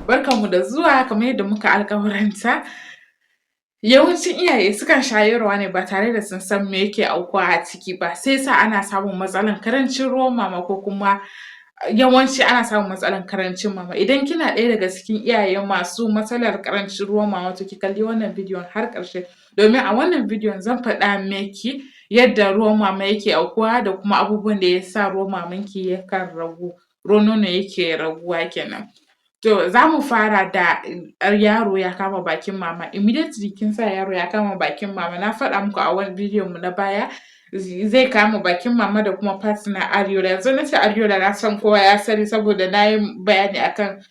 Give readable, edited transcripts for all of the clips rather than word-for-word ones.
Barkanmu da zuwa kamar yadda muka alƙawaranta. Yawancin iyaye sukan shayarwa ne ba tare da sun san me yake aukuwa a ciki ba, sai yasa ana samun matsalan karancin ruwan mama ko kuma yawanci ana samun matsalan karancin mama. Idan kina ɗaya daga cikin iyaye masu matsalar karancin ruwan mama to ki kalli wannan bidiyon har ƙarshe domin a wannan bidiyon zan faɗa miki yadda ruwan mama yake aukuwa da kuma abubuwan da ya sa ruwan mamanki yakan ragu, ruwan nono yake raguwa kenan. To za mu fara da yaro ya kama bakin mama, immediately kin sa yaro ya kama bakin mama na faɗa muku a wani bidiyon mu na baya zai kama bakin mama da kuma part na areola. Yanzu na ce areola na san kowa ya sani saboda na yi bayani akan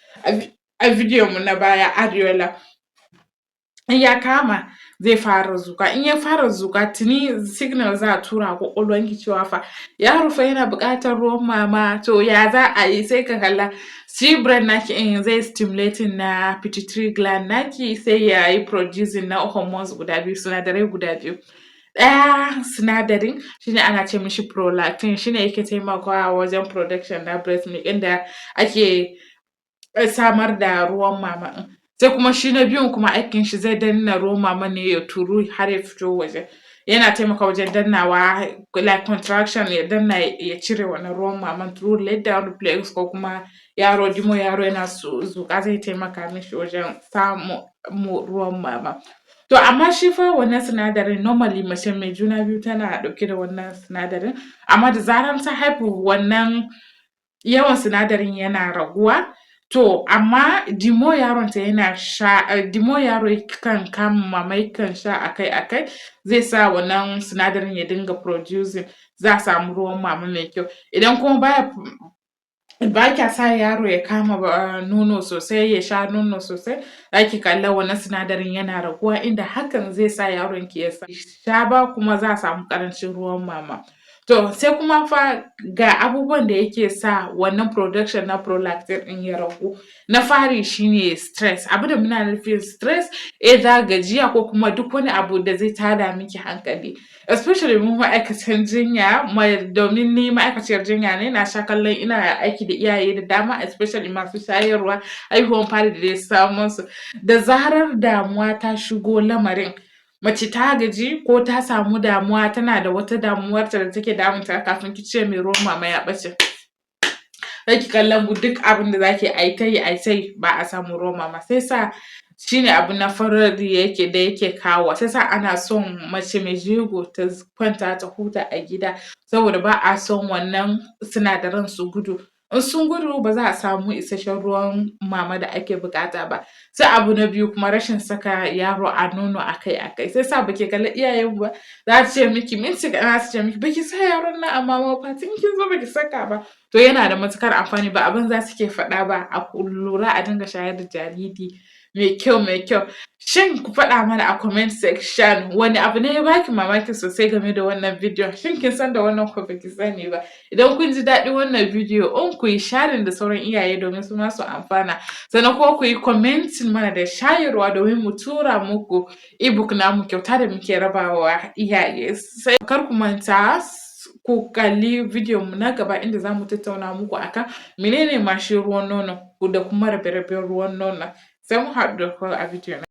a bidiyon mu na baya areola. In ya kama zai fara zuƙa, in ya fara zuƙa tuni signal za a tura wa ƙwaƙwalwanki cewa fa yaro fa yana buƙatar ruwan mama, to ya za a yi? Sai ka kalla shi brain naki ɗin zai stimulating na pituitary gland naki sai ya yi producing na hormones guda biyu, sinadarai guda biyu. Ɗaya sinadarin shi ne ana ce mishi prolactin, shi ne yake taimakawa wajen production na breast milk inda ake samar da ruwan mama ɗin. Sai kuma shi na biyun kuma aikin shi zai danna ruwan mama ne ya turu har ya fito waje. Yana taimakawa wajen dannawa like contraction ya danna ya cire wannan ruwan maman through letdown reflex ko kuma yaro dimo yaro yana zuƙa zai taimaka mishi wajen samun ruwan mama. To amma shi fa wannan sinadarin normally mace mai juna biyu tana ɗauke da wannan sinadarin, amma da zaran ta haihu wannan yawan sinadarin yana raguwa. To amma the more yaronta yana sha, the more yaro kan kama mama yakan sha akai-akai zai sa wannan sinadarin ya dinga producing, za a samu ruwan mama mai kyau. Idan kuma ba kya sa yaro ya kama nono sosai ya sha nono sosai za ki kalla wannan sinadarin yana raguwa inda hakan zai sa yaronki ya sha ba kuma za a samu ƙarancin ruwan mama. To sai kuma fa ga abubuwan da yake sa wannan production na prolactin ɗin ya ragu. Na fari shi ne stress, abin da muna nufin stress either gajiya ko kuma duk wani abu da zai tada miki hankali. Especially mu ma'aikatan jinya, domin ni ma'aikaciyar jinya ne na sha kallon ina aiki da iyaye da dama especially masu shayarwa, haihuwan fari da dai sauransu. Da zarar damuwa ta shigo lamarin, mace ta gaji ko ta samu damuwa tana da wata damuwarta da take damunta kafin ki ce mai ruwan mama ya ɓace. Sai ki kalla duk abin da za ki yi a ta yi ba a samu ruwan mama. Sai sa shi ne abu na farko da yake kawowa. Sai sa ana son mace mai jego ta kwanta ta huta a gida saboda ba a son wannan sinadaran su gudu. In sun gudu ba za a samu isasshen ruwan mama da ake buƙata ba. Sai abu na biyu kuma rashin saka yaro a nono akai-akai. Sai sa ba ki kalli iyayenmu ba za su ce miki minti kaɗan za su ce miki ba ki sa yaron nan a mama ba tun kin zo ba ki saka ba. To yana da matuƙar amfani ba abin za su ke faɗa ba, a lura a dinga shayar da jariri mai kyau. Shin ku faɗa mana a comment section wani abu ne ya baki mamaki sosai game da wannan bidiyon? Shin kin san da wannan ko ba ki sani ba? Idan kun ji daɗin wannan bidiyo ku yi sharing da sauran iyaye domin su ma su amfana. Sannan kuma ku yi commenting mana da shayarwa domin mu tura muku ebook namu kyauta da muke rabawa iyaye. Sai kar ku manta ku kalli bidiyon mu na gaba inda za mu tattauna muku akan menene ma shi ruwan nono da kuma rabe-raben ruwan nonon. Sai mun haɗu da ku a bidiyo na